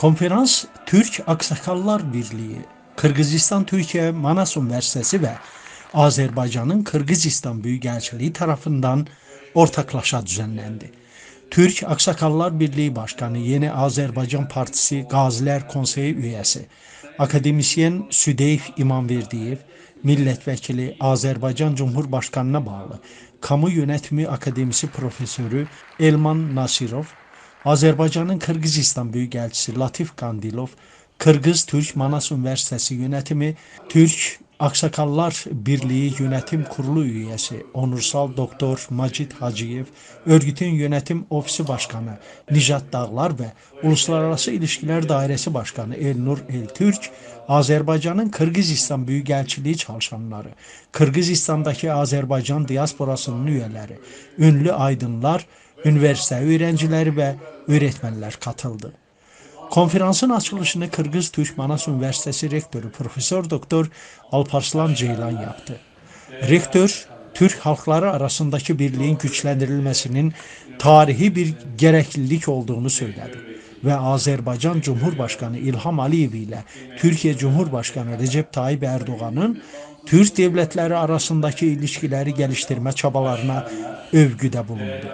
Konferans Türk Aksakallar Birliği, Kırgızistan Türkiye Manas Üniversitesi ve Azerbaycan'ın Kırgızistan Büyükelçiliği tarafından ortaklaşa düzenlendi. Türk Aksakallar Birliği Başkanı, Yeni Azerbaycan Partisi Gaziler Konseyi üyesi, akademisyen Südeyf İmamverdiyev, milletvekili Azerbaycan Cumhurbaşkanı'na bağlı Kamu Yönetimi Akademisi Profesörü Elman Nasirov, Azerbaycan'ın Kırgızistan Büyükelçisi Latif Kandilov, Kırgız Türk Manas Üniversitesi Yönetimi, Türk Aksakallar Birliği Yönetim Kurulu üyesi Onursal Doktor Macit Hacıyev, örgütün yönetim ofisi başkanı Nijat Dağlar ve Uluslararası İlişkiler Dairesi Başkanı Elnur Eltürk, Azerbaycan'ın Kırgızistan Büyükelçiliği çalışanları, Kırgızistan'daki Azerbaycan diasporasının üyeleri, ünlü aydınlar, üniversite öğrencileri ve öğretmenler katıldı. Konferansın açılışını Kırgız Türk Manas Üniversitesi Rektörü Profesör Doktor Alparslan Ceylan yaptı. Rektör, Türk halkları arasındaki birliğin güçlendirilmesinin tarihi bir gereklilik olduğunu söyledi ve Azerbaycan Cumhurbaşkanı İlham Aliyev ile Türkiye Cumhurbaşkanı Recep Tayyip Erdoğan'ın Türk devletleri arasındaki ilişkileri geliştirme çabalarına övgüde bulundu.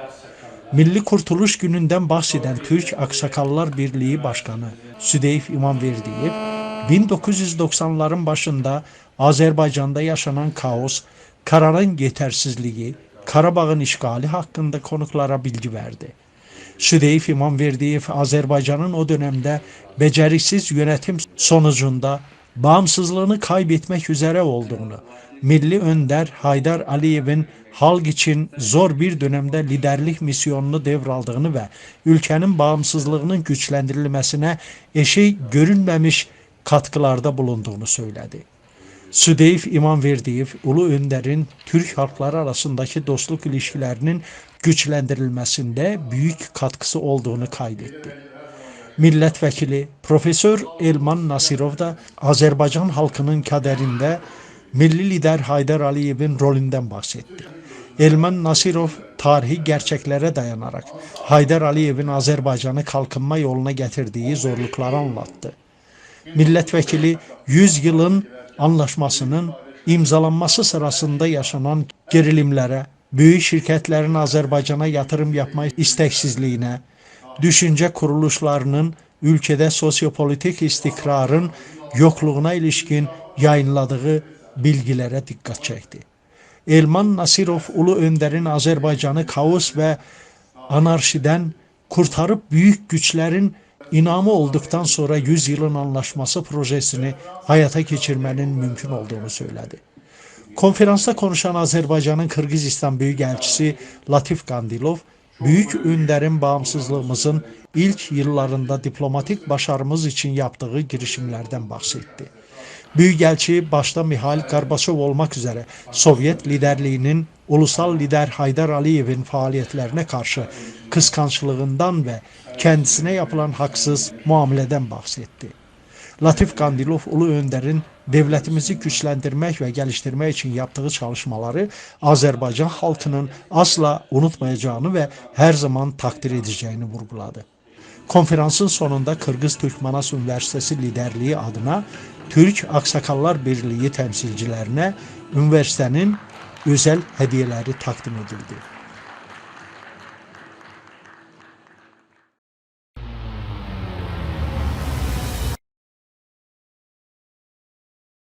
Milli Kurtuluş Günü'nden bahseden Türk Aksakallar Birliği Başkanı Südeyf İmamverdiyev, 1990'ların başında Azerbaycan'da yaşanan kaos, kararın yetersizliği, Karabağ'ın işgali hakkında konuklara bilgi verdi. Südeyf İmamverdiyev, Azerbaycan'ın o dönemde beceriksiz yönetim sonucunda bağımsızlığını kaybetmek üzere olduğunu, Milli Önder Haydar Aliyev'in halk için zor bir dönemde liderlik misyonunu devraldığını ve ülkenin bağımsızlığının güçlendirilmesine eşi görünmemiş katkılarda bulunduğunu söyledi. Südeyf İmamverdiyev, Ulu Önder'in Türk halkları arasındaki dostluk ilişkilerinin güçlendirilmesinde büyük katkısı olduğunu kaydetti. Milletvekili Profesör Elman Nasirov da Azerbaycan halkının kaderinde milli lider Haydar Aliyev'in rolünden bahsetti. Elman Nasirov, tarihi gerçeklere dayanarak Haydar Aliyev'in Azerbaycan'ı kalkınma yoluna getirdiği zorlukları anlattı. Milletvekili 100 yılın anlaşmasının imzalanması sırasında yaşanan gerilimlere, büyük şirketlerin Azerbaycan'a yatırım yapma isteksizliğine, düşünce kuruluşlarının ülkede sosyopolitik istikrarın yokluğuna ilişkin yayınladığı bilgilere dikkat çekti. Elman Nasirov, Ulu Önder'in Azerbaycan'ı kaos ve anarşiden kurtarıp büyük güçlerin inamı olduktan sonra 100 yılın anlaşması projesini hayata geçirmenin mümkün olduğunu söyledi. Konferansta konuşan Azerbaycan'ın Kırgızistan Büyükelçisi Latif Kandilov, Büyük Önder'in bağımsızlığımızın ilk yıllarında diplomatik başarımız için yaptığı girişimlerden bahsetti. Büyükelçi başta Mikhail Gorbaçov olmak üzere Sovyet liderliğinin ulusal lider Haydar Aliyev'in faaliyetlerine karşı kıskançlığından ve kendisine yapılan haksız muameleden bahsetti. Latif Kandilov, Ulu Önder'in devletimizi güçlendirmek ve geliştirmek için yaptığı çalışmaları Azerbaycan halkının asla unutmayacağını ve her zaman takdir edeceğini vurguladı. Konferansın sonunda Kırgız Türk Manas Üniversitesi liderliği adına Türk Aksakallar Birliği temsilcilerine üniversitenin özel hediyeleri takdim edildi.